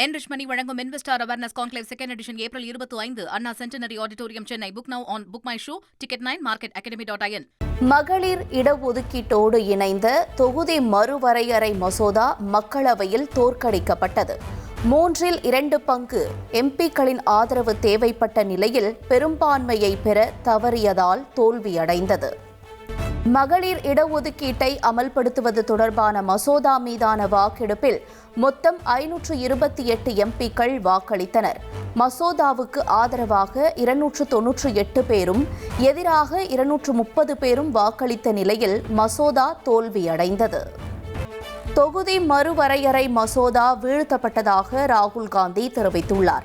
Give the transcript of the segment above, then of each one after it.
என்ரிச்மணி வழங்கும் investor awareness conclave second edition April 25 Anna centenary auditorium Chennai. Book now on book my show, ticket 9, market academy.in. மகளிர் இடஒதுக்கீட்டோடு இணைந்த தொகுதி மறுவரையறை மசோதா மக்களவையில் தோற்கடிக்கப்பட்டது. 3/2 பங்கு எம்பிக்களின் ஆதரவு தேவைப்பட்ட நிலையில் பெரும்பான்மையை பெற தவறியதால் தோல்வியடைந்தது. மகளிர் இடஒதுக்கீட்டை அமல்படுத்துவது தொடர்பான மசோதா மீதான வாக்கெடுப்பில் மொத்தம் 528 எம்பிக்கள் வாக்களித்தனர். மசோதாவுக்கு ஆதரவாக 298 பேரும் எதிராக 230 பேரும் வாக்களித்த நிலையில் மசோதா தோல்வியடைந்தது. தொகுதி மறுவரையறை மசோதா வீழ்த்தப்பட்டதாக ராகுல் காந்தி தெரிவித்துள்ளார்.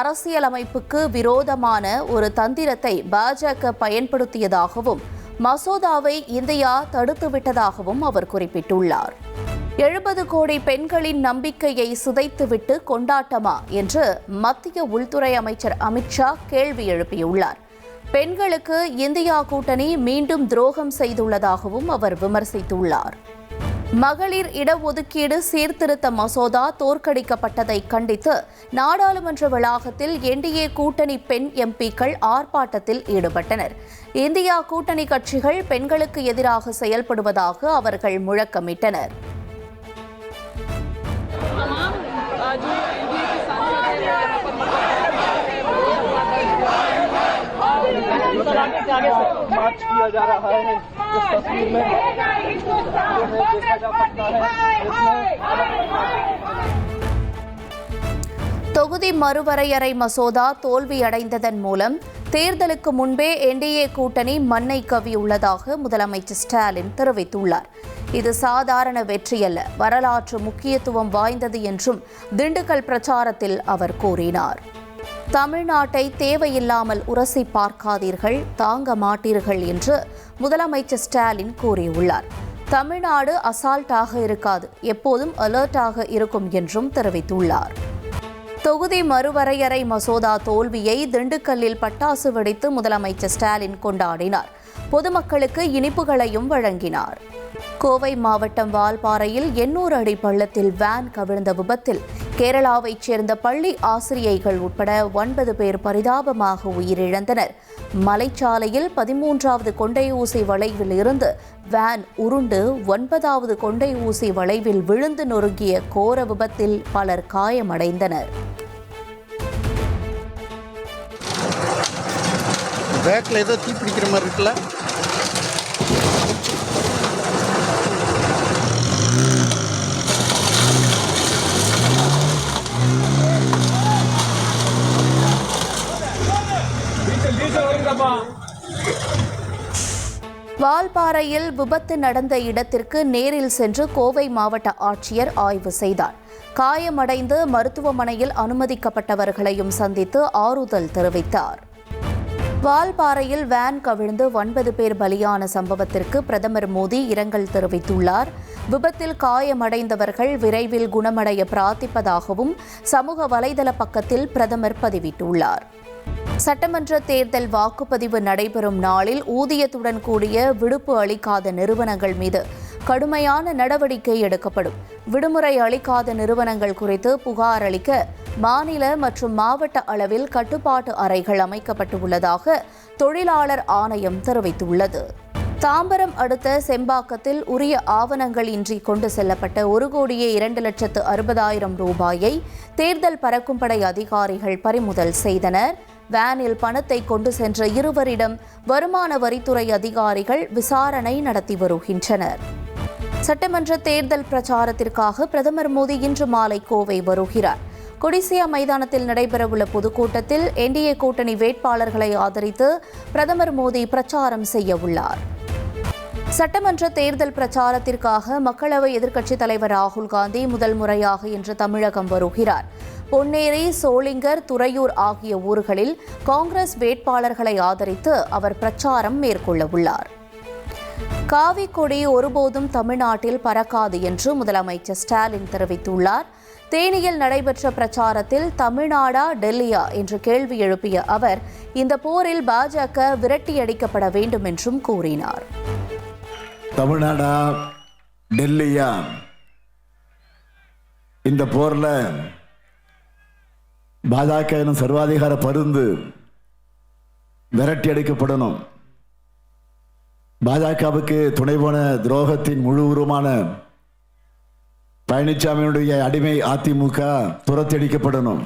அரசியலமைப்புக்கு விரோதமான ஒரு தந்திரத்தை பாஜக பயன்படுத்தியதாகவும் மசோதாவை இந்தியா தடுத்துவிட்டதாகவும் அவர் குறிப்பிட்டுள்ளார். 70 கோடி பெண்களின் நம்பிக்கையை சிதைத்துவிட்டு கொண்டாட்டமா என்று மத்திய உள்துறை அமைச்சர் அமித்ஷா கேள்வி எழுப்பியுள்ளார். பெண்களுக்கு இந்தியா கூட்டணி மீண்டும் துரோகம் செய்துள்ளதாகவும் அவர் விமர்சித்துள்ளார். மகளிர் இடஒதுக்கீடு சீர்திருத்த மசோதா தோற்கடிக்கப்பட்டதை கண்டித்து நாடாளுமன்ற வளாகத்தில் என்டிஏ கூட்டணி பெண் எம்பிக்கள் ஆர்ப்பாட்டத்தில் ஈடுபட்டனர். இந்தியா கூட்டணி கட்சிகள் பெண்களுக்கு எதிராக செயல்படுவதாக அவர்கள் முழக்கமிட்டனர். मार्च किया जा रहा है। इस तस्वीर में देखा जा सकता है। தொகுதி மறுவரையறை மசோதா தோல்வியடைந்ததன் மூலம் தேர்தலுக்கு முன்பே என்டிஏ கூட்டணி மண்ணை கவ்வியுள்ளதாக முதலமைச்சர் ஸ்டாலின் தெரிவித்துள்ளார். இது சாதாரண வெற்றியல்ல, வரலாற்று முக்கியத்துவம் வாய்ந்தது என்றும் திண்டுக்கல் பிரச்சாரத்தில் அவர் கூறினார். தமிழ்நாட்டை தேவையில்லாமல் உரசி பார்க்காதீர்கள், தாங்க மாட்டீர்கள் என்று முதலமைச்சர் ஸ்டாலின் கூறியுள்ளார். தமிழ்நாடு அசால்ட்டாக இருக்காது, எப்போதும் அலர்ட்டாக இருக்கும் என்றும் தெரிவித்துள்ளார். தொகுதி மறுவரையறை மசோதா தோல்வியை திண்டுக்கல்லில் பட்டாசு வெடித்து முதலமைச்சர் ஸ்டாலின் கொண்டாடினார். பொதுமக்களுக்கு இனிப்புகளையும் வழங்கினார். கோவை மாவட்டம் வால்பாறையில் 800 அடி பள்ளத்தில் வேன் கவிழ்ந்த விபத்தில் கேரளாவைச் சேர்ந்த பள்ளி ஆசிரியைகள் உட்பட 9 பேர் பரிதாபமாக உயிரிழந்தனர். மலைச்சாலையில் 13வது கொண்டை ஊசி வளைவில் இருந்து வேன் உருண்டு 9வது கொண்டை ஊசி வளைவில் விழுந்து நொறுங்கிய கோர விபத்தில் பலர் காயமடைந்தனர். பேக்ல ஏதோ தீ பிடிக்கிற மாதிரி இருக்குல்ல. வால்பாறையில் விபத்து நடந்த இடத்திற்கு நேரில் சென்று கோவை மாவட்ட ஆட்சியர் ஆய்வு செய்தார். காயமடைந்து மருத்துவமனையில் அனுமதிக்கப்பட்டவர்களையும் சந்தித்து ஆறுதல் தெரிவித்தார். வால்பாறையில் வேன் கவிழ்ந்து 9 பேர் பலியான சம்பவத்திற்கு பிரதமர் மோடி இரங்கல் தெரிவித்துள்ளார். விபத்தில் காயமடைந்தவர்கள் விரைவில் குணமடைய பிரார்த்திப்பதாகவும் சமூக வலைதள பக்கத்தில் பிரதமர் பதிவிட்டுள்ளார். சட்டமன்ற தேர்தல் வாக்குப்பதிவு நடைபெறும் நாளில் ஊதியத்துடன் கூடிய விடுப்பு அளிக்காத நிறுவனங்கள் மீது கடுமையான நடவடிக்கை எடுக்கப்படும். விடுமுறை அளிக்காத நிறுவனங்கள் குறித்து புகார் அளிக்க மாநில மற்றும் மாவட்ட அளவில் கட்டுப்பாட்டு அறைகள் அமைக்கப்பட்டுள்ளதாக தொழிலாளர் ஆணையம் தெரிவித்துள்ளது. தாம்பரம் அடுத்த செம்பாக்கத்தில் உரிய ஆவணங்கள் இன்றி கொண்டு செல்லப்பட்ட 1,02,60,000 ரூபாயை தேர்தல் பறக்கும் படை அதிகாரிகள் பறிமுதல் செய்தனர். வேனில் பணத்தை கொண்டு சென்ற இருவரிடம் வருமான வரித்துறை அதிகாரிகள் விசாரணை நடத்தி வருகின்றனர். சட்டமன்ற தேர்தல் பிரச்சாரத்திற்காக பிரதமர் மோடி இன்று மாலை கோவை வருகிறார். கொடிசியா மைதானத்தில் நடைபெறவுள்ள பொதுக்கூட்டத்தில் என்டிஏ கூட்டணி வேட்பாளர்களை ஆதரித்து பிரதமர் மோடி பிரச்சாரம் செய்ய உள்ளார். சட்டமன்ற தேர்தல் பிரச்சாரத்திற்காக மக்களவை எதிர்க்கட்சித் தலைவர் ராகுல் காந்தி முதல் முறையாக இன்று தமிழகம் வருகிறார். பொன்னேரி, சோளிங்கர், துறையூர் ஆகிய ஊர்களில் காங்கிரஸ் வேட்பாளர்களை ஆதரித்து அவர் பிரச்சாரம் மேற்கொள்ள உள்ளார். காவி கொடி ஒருபோதும் தமிழ்நாட்டில் பறக்காது என்று முதலமைச்சர் ஸ்டாலின் தெரிவித்துள்ளார். தேனியில் நடைபெற்ற பிரச்சாரத்தில் தமிழ்நாடா டெல்லியா என்று கேள்வி எழுப்பிய அவர் இந்த போரில் பாஜக விரட்டியடிக்கப்பட வேண்டும் என்றும் கூறினார். தமிழ்நாடா டெல்லியா, இந்த போர்ல பாஜக எனும் சர்வாதிகார பருந்து விரட்டி அடிக்கப்படணும். பாஜகவுக்கு துணை போன துரோகத்தின் முழு உருவமான பழனிசாமியுடைய அடிமை அதிமுக துரத்தடிக்கப்படணும்.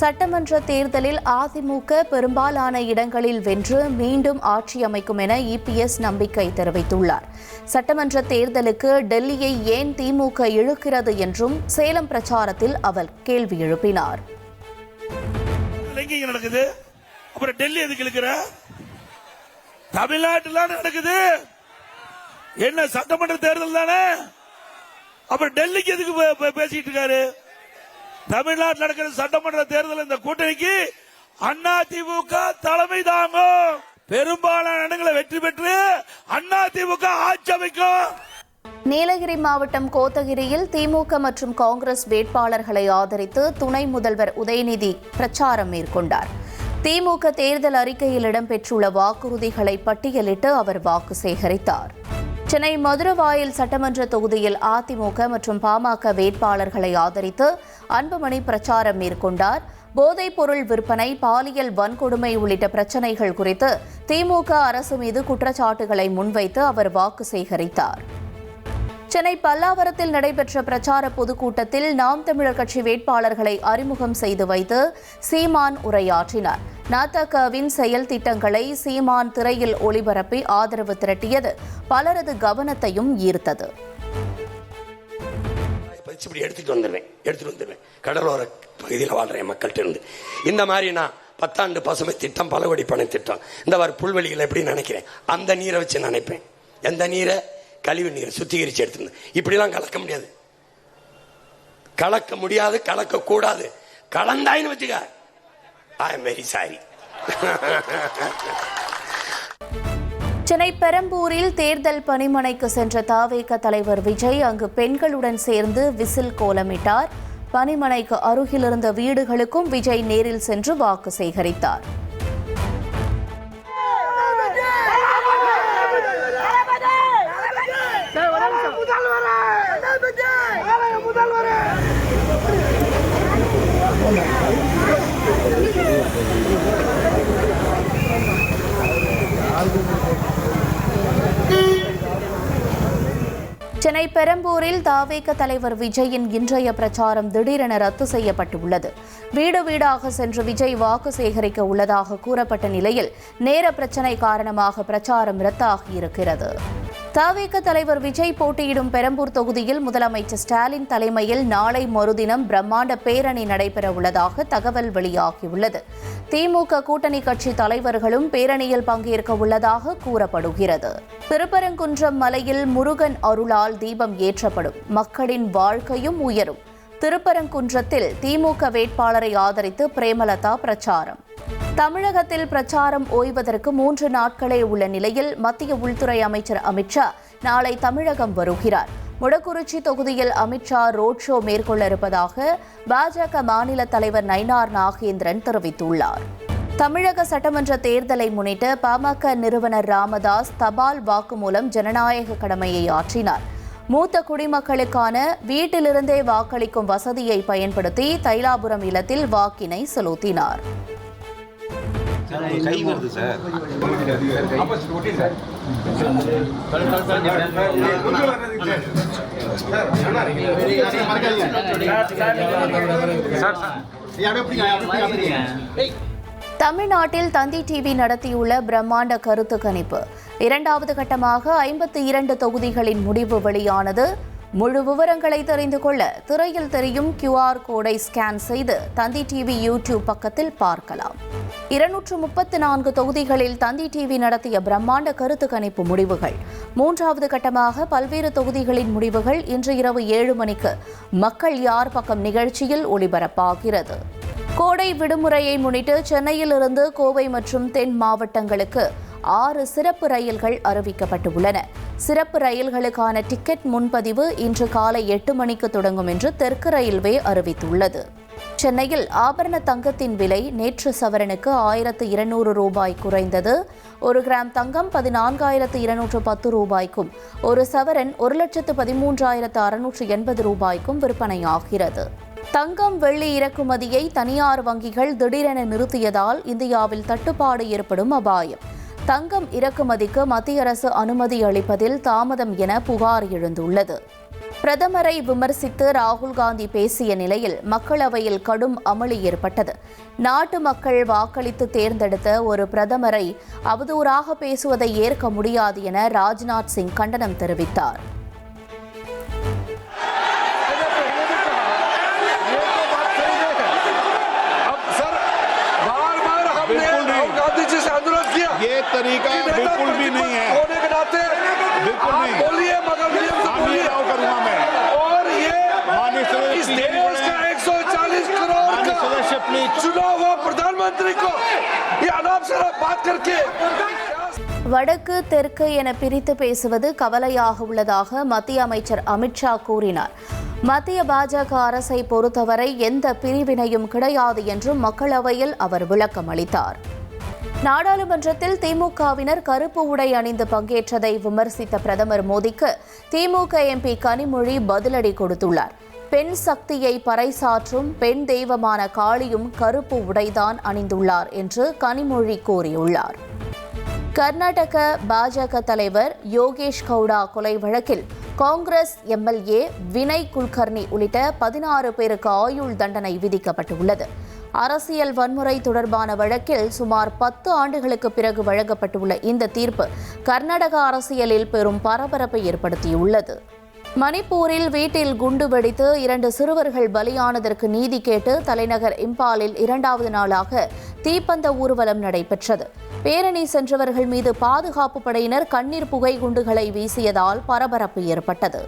சட்டமன்ற தேர்தலில் அதிமுக பெரும்பாலான இடங்களில் வென்று மீண்டும் ஆட்சி அமைக்கும் என இபிஎஸ் நம்பிக்கை தெரிவித்துள்ளார். சட்டமன்ற தேர்தலுக்கு டெல்லியை ஏன் திமுக இழுக்கிறது என்றும் சேலம் பிரச்சாரத்தில் அவர் கேள்வி எழுப்பினார். நடக்குது, அப்புறம் டெல்லி எதுக்கு இழுக்கிற? தமிழ்நாட்டில் நடக்குது, என்ன சட்டமன்ற தேர்தல் தானே, அப்புறம் டெல்லிக்கு எதுக்கு பேசிட்டு இருக்காரு? தமிழ்நாட்டில் நடக்கிற சட்டமன்ற தேர்தல் இந்த கூட்டணிக்கு அதிமுக தலைமை தாங்கும். பெரும்பாலான இடங்களை வெற்றி பெற்று அதிமுக ஆட்சி அமைக்கும். நீலகிரி மாவட்டம் கோத்தகிரியில் திமுக மற்றும் காங்கிரஸ் வேட்பாளர்களை ஆதரித்து துணை முதல்வர் உதயநிதி பிரச்சாரம் மேற்கொண்டார். திமுக தேர்தல் அறிக்கையில் இடம்பெற்றுள்ள வாக்குறுதிகளை பட்டியலிட்டு அவர் வாக்கு சேகரித்தார். சென்னை மதுரவாயல் சட்டமன்ற தொகுதியில் அதிமுக மற்றும் பாமக வேட்பாளர்களை ஆதரித்து அன்புமணி பிரச்சாரம் மேற்கொண்டார். போதைப் பொருள் விற்பனை, பாலியல் வன்கொடுமை உள்ளிட்ட பிரச்சினைகள் குறித்து திமுக அரசு மீது குற்றச்சாட்டுகளை முன்வைத்து அவர் வாக்கு சேகரித்தார். சென்னை பல்லாவரத்தில் நடைபெற்ற பிரச்சார பொதுக்கூட்டத்தில் நாம் தமிழர் கட்சி வேட்பாளர்களை அறிமுகம் செய்து வைத்து சீமான் உரையாற்றினார். நதகவின் செயல் திட்டங்களை சீமான் திரையில் ஒளிபரப்பி ஆதரவு திரட்டியது பலரது கவனத்தையும் ஈர்த்தது. எடுத்துட்டு வந்துடுவேன் கடலோர பகுதியில் வாழ்ற மக்கள்கிட்ட இருந்து இந்த மாதிரி நான் 10 ஆண்டு பசுமை திட்டம், பல கோடி பண திட்டம், இந்த மாதிரி புல்வெளிகளை எப்படி நினைக்கிறேன், அந்த நீரை வச்சு நினைப்பேன். எந்த நீரை? கழிவு நீரை சுத்திகரிச்சு எடுத்து. இப்படிலாம் கலக்க முடியாது, கலக்க கூடாது. கலந்தாயின்னு வச்சுக்க, I am very sorry. Chennai பெரம்பூரில் தேர்தல் பணிமனைக்கு சென்ற தவேக தலைவர் விஜய் அங்கு பெண்களுடன் சேர்ந்து விசில் கோலமிட்டார். பணிமனைக்கு அருகில் இருந்த வீடுகளுக்கும் விஜய் நேரில் சென்று வாக்கு சேகரித்தார். சென்னை பெரம்பூரில் தவேக தலைவர் விஜயின் இன்றைய பிரச்சாரம் திடீரென ரத்து செய்யப்பட்டுள்ளது. வீடு வீடாக சென்று விஜய் வாக்கு சேகரிக்க உள்ளதாக கூறப்பட்ட நிலையில் நேர பிரச்சினை காரணமாக பிரச்சாரம் ரத்தாகியிருக்கிறது. தவேக தலைவர் விஜய் போட்டியிடும் பெரம்பூர் தொகுதியில் முதலமைச்சர் ஸ்டாலின் தலைமையில் நாளை மறுதினம் பிரம்மாண்ட பேரணி நடைபெற உள்ளதாக தகவல் வெளியாகியுள்ளது. திமுக கூட்டணி கட்சி தலைவர்களும் பேரணியில் பங்கேற்க உள்ளதாக கூறப்படுகிறது. திருப்பரங்குன்றம் மலையில் முருகன் அருளால் தீபம் ஏற்றப்படும், மக்களின் வாழ்க்கையும் உயரும். திருப்பரங்குன்றத்தில் திமுக வேட்பாளரை ஆதரித்து பிரேமலதா பிரச்சாரம். தமிழகத்தில் பிரச்சாரம் ஓய்வதற்கு 3 நாட்களே உள்ள நிலையில் மத்திய உள்துறை அமைச்சர் அமித்ஷா நாளை தமிழகம் வருகிறார். முடக்குறிச்சி தொகுதியில் அமித்ஷா ரோட் ஷோ மேற்கொள்ள இருப்பதாக பாஜக மாநில தலைவர் நயினார் நாகேந்திரன் தெரிவித்துள்ளார். தமிழக சட்டமன்ற தேர்தலை முன்னிட்டு பாமக நிறுவனர் ராமதாஸ் தபால் வாக்கு மூலம் ஜனநாயக கடமையை ஆற்றினார். மூத்த குடிமக்களுக்கான வீட்டிலிருந்தே வாக்களிக்கும் வசதியை பயன்படுத்தி தைலாபுரம் இல்லத்தில் வாக்கினை செலுத்தினார். தமிழ்நாட்டில் தந்தி டிவி நடத்தியுள்ள பிரம்மாண்ட கருத்து கணிப்பு 2வது கட்டமாக 52 தொகுதிகளின் முடிவு வெளியானது. முழு விவரங்களை தெரிந்து கொள்ள திரையில் தெரியும் QR கோடை ஸ்கேன் செய்து தந்தி டிவி யூடியூப் பக்கத்தில் பார்க்கலாம். 234 தொகுதிகளில் தந்தி டிவி நடத்திய பிரம்மாண்ட கருத்து கணிப்பு முடிவுகள். 3வது கட்டமாக பல்வேறு தொகுதிகளின் முடிவுகள் இன்று இரவு 7 மணிக்கு மக்கள் யார் பக்கம் நிகழ்ச்சியில் ஒளிபரப்பாகிறது. கோடை விடுமுறையை முன்னிட்டு சென்னையிலிருந்து கோவை மற்றும் தென் மாவட்டங்களுக்கு 6 சிறப்பு ரயில்கள் அறிவிக்கப்பட்டுள்ளன. சிறப்பு ரயில்களுக்கான டிக்கெட் முன்பதிவு இன்று காலை 8 மணிக்கு தொடங்கும் என்று தெற்கு ரயில்வே அறிவித்துள்ளது. சென்னையில் ஆபரண தங்கத்தின் விலை நேற்று சவரனுக்கு 1200 ரூபாய் குறைந்தது. 1 கிராம் தங்கம் 14,210 ரூபாய்க்கும், 1 சவரன் 1,13,680 ரூபாய்க்கும் விற்பனையாகிறது. தங்கம் வெள்ளி இறக்குமதியை தனியார் வங்கிகள் திடீரென நிறுத்தியதால் இந்தியாவில் தட்டுப்பாடு ஏற்படும் அபாயம். தங்கம் இறக்குமதிக்கு மத்திய அரசு அனுமதி அளிப்பதில் தாமதம் என புகார் எழுந்துள்ளது. பிரதமரை விமர்சித்து ராகுல் காந்தி பேசிய நிலையில் மக்களவையில் கடும் அமளி ஏற்பட்டது. நாட்டு மக்கள் வாக்களித்து தேர்ந்தெடுத்த ஒரு பிரதமரை அவதூறாக பேசுவதை ஏற்க முடியாது என ராஜ்நாத் சிங் கண்டனம் தெரிவித்தார். ये तरीका बिल्कुल भी नहीं है, होने के नाते बिल्कुल नहीं बोलिए, मगर बोलिए करूंगा मैं। और ये इस देश का 140 करोड़ का चुनाव हुआ प्रधानमंत्री को ये अनाप शनाप बात करके வடக்கு தெற்கு என பிரித்து பேசுவது கவலையாக உள்ளதாக மத்திய அமைச்சர் அமித்ஷா கூறினார். மத்திய பாஜக அரசை பொறுத்தவரை எந்த பிரிவினையும் கிடையாது என்றும் மக்களவையில் அவர் விளக்கம் அளித்தார். நாடாளுமன்றத்தில் திமுகவினர் கருப்பு உடை அணிந்து பங்கேற்றதை விமர்சித்த பிரதமர் மோடிக்கு திமுக எம்பி கனிமொழி பதிலடி கொடுத்துள்ளார். பெண் சக்தியை பறைசாற்றும் பெண் தெய்வமான காளியும் கருப்பு உடைதான் அணிந்துள்ளார் என்று கனிமொழி கூறியுள்ளார். கர்நாடக பாஜக தலைவர் யோகேஷ் கவுடா கொலை வழக்கில் காங்கிரஸ் எம்எல்ஏ வினய் குல்கர்னி உள்ளிட்ட 16 பேருக்கு ஆயுள் தண்டனை விதிக்கப்பட்டுள்ளது. அரசியல் வன்முறை தொடர்பான வழக்கில் சுமார் 10 ஆண்டுகளுக்கு பிறகு வழங்கப்பட்டுள்ள இந்த தீர்ப்பு கர்நாடக அரசியலில் பெரும் பரபரப்பை ஏற்படுத்தியுள்ளது. மணிப்பூரில் வீட்டில் குண்டு வெடித்து 2 சிறுவர்கள் பலியானதற்கு நீதி கேட்டு தலைநகர் இம்பாலில் 2வது நாளாக தீப்பந்த ஊர்வலம் நடைபெற்றது. பேரணி சென்றவர்கள் மீது பாதுகாப்பு படையினர் கண்ணீர் புகை குண்டுகளை வீசியதால் பரபரப்பு ஏற்பட்டது.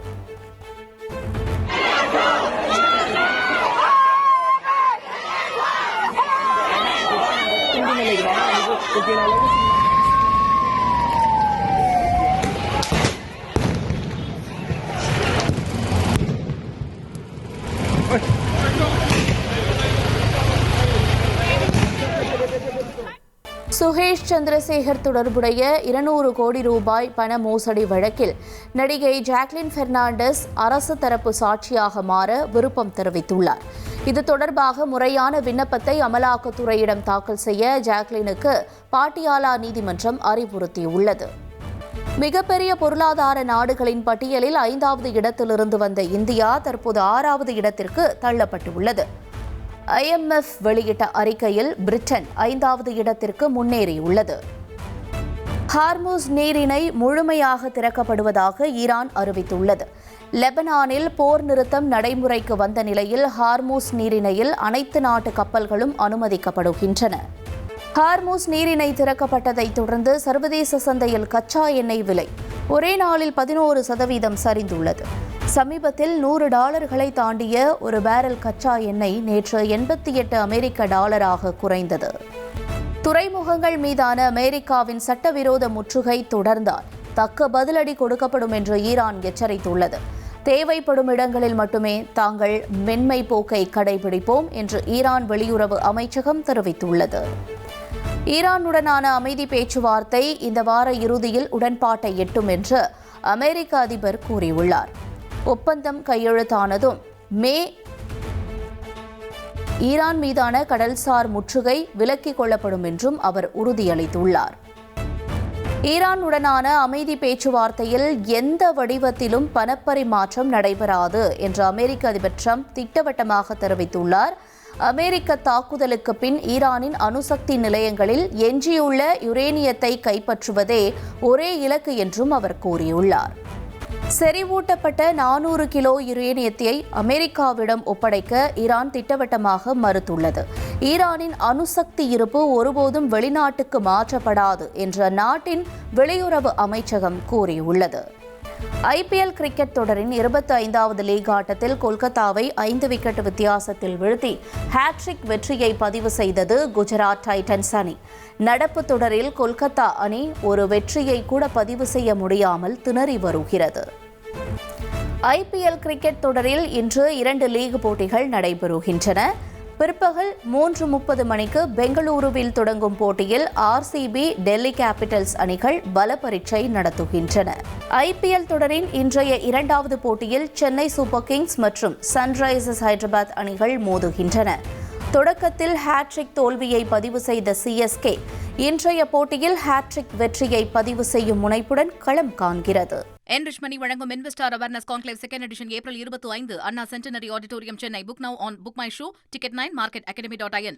சுகேஷ் சந்திரசேகர் தொடர்புடைய 200 கோடி ரூபாய் பண மோசடி வழக்கில் நடிகை ஜாக்லின் பெர்னாண்டஸ் அரசு தரப்பு சாட்சியாக மாற விருப்பம் தெரிவித்துள்ளார். இது தொடர்பாக முறையான விண்ணப்பத்தை அமலாக்கத்துறையிடம் தாக்கல் செய்ய ஜாக்லினுக்கு பாட்டியாலா நீதிமன்றம் அறிவுறுத்தியுள்ளது. மிகப்பெரிய பொருளாதார நாடுகளின் பட்டியலில் 5வது இடத்திலிருந்து வந்த இந்தியா தற்போது 6வது இடத்திற்கு தள்ளப்பட்டுள்ளது. IMF வெளியிட்ட அறிக்கையில் பிரிட்டன் 5வது இடத்திற்கு முன்னேறியுள்ளது. ஹார்முஸ் நீரிணை முழுமையாக திறக்கப்படுவதாக ஈரான் அறிவித்துள்ளது. லெபனானில் போர் நிறுத்தம் நடைமுறைக்கு வந்த நிலையில் ஹார்முஸ் நீரிணையில் அனைத்து நாட்டு கப்பல்களும் அனுமதிக்கப்படுகின்றன. ஹார்முஸ் நீரிணை திறக்கப்பட்டதை தொடர்ந்து சர்வதேச சந்தையில் கச்சா எண்ணெய் விலை ஒரே நாளில் 11% சரிந்துள்ளது. சமீபத்தில் $100 தாண்டிய ஒரு பேரல் கச்சா எண்ணெய் நேற்று $88 அமெரிக்க குறைந்தது. துறைமுகங்கள் மீதான அமெரிக்காவின் சட்டவிரோத முற்றுகை தொடர்ந்தால் தக்க பதிலடி கொடுக்கப்படும் என்று ஈரான் எச்சரித்துள்ளது. தேவைப்படும் இடங்களில் மட்டுமே தாங்கள் மென்மை போக்கை கடைபிடிப்போம் என்று ஈரான் வெளியுறவு அமைச்சகம் தெரிவித்துள்ளது. ஈரானுடனான அமைதி பேச்சுவார்த்தை இந்த வார இறுதியில் உடன்பாட்டை எட்டும் என்று அமெரிக்க அதிபர் கூறியுள்ளார். ஒப்பந்தம் கையெழுத்தானதும் ஈரான் மீதான கடல்சார் முற்றுகை விலக்கிக் கொள்ளப்படும் என்றும் அவர் உறுதியளித்துள்ளார். ஈரானுடனான அமைதி பேச்சுவார்த்தையில் எந்த வடிவத்திலும் பணப்பரிமாற்றம் நடைபெறாது என்று அமெரிக்க அதிபர் ட்ரம்ப் திட்டவட்டமாக தெரிவித்துள்ளார். அமெரிக்க தாக்குதலுக்கு பின் ஈரானின் அணுசக்தி நிலையங்களில் எஞ்சியுள்ள யுரேனியத்தை கைப்பற்றுவதே ஒரே இலக்கு என்றும் அவர் கூறியுள்ளார். செறிவூட்டப்பட்ட 400 கிலோ யுரேனியத்தை அமெரிக்காவிடம் ஒப்படைக்க ஈரான் திட்டவட்டமாக மறுத்துள்ளது. ஈரானின் அணுசக்தி இருப்பு ஒருபோதும் வெளிநாட்டுக்கு மாற்றப்படாது என்று அந்நாட்டின் வெளியுறவு அமைச்சகம் கூறியுள்ளது. IPL கிரிக்கெட் தொடரின் 25வது லீக் ஆட்டத்தில் கொல்கத்தாவை 5 விக்கெட் வித்தியாசத்தில் வீழ்த்தி ஹேட்ரிக் வெற்றியை பதிவு செய்தது குஜராத் டைட்டன்ஸ் அணி. நடப்பு தொடரில் கொல்கத்தா அணி ஒரு வெற்றியை கூட பதிவு செய்ய முடியாமல் திணறி வருகிறது. IPL கிரிக்கெட் தொடரில் இன்று 2 லீக் போட்டிகள் நடைபெறுகின்றன. பிற்பகல் 3:30 மணிக்கு பெங்களூருவில் தொடங்கும் போட்டியில் ஆர்சிபி, டெல்லி கேபிட்டல்ஸ் அணிகள் பல பரீட்சை நடத்துகின்றன. IPL தொடரின் இன்றைய இரண்டாவது போட்டியில் சென்னை சூப்பர் கிங்ஸ் மற்றும் சன்ரைசர்ஸ் ஹைதராபாத் அணிகள் மோதுகின்றன. தொடக்கத்தில் ஹேட்ரிக் தோல்வியை பதிவு செய்த CSK இன்றைய போட்டியில் ஹேட்ரிக் வெற்றியை பதிவு செய்யும் முனைப்புடன் களம் காண்கிறது. என்ரிச் மணி வழங்கும் investor awareness conclave second edition April 25 Anna centenary auditorium Chennai. Book now on book my show, ticket 9, market academy.in.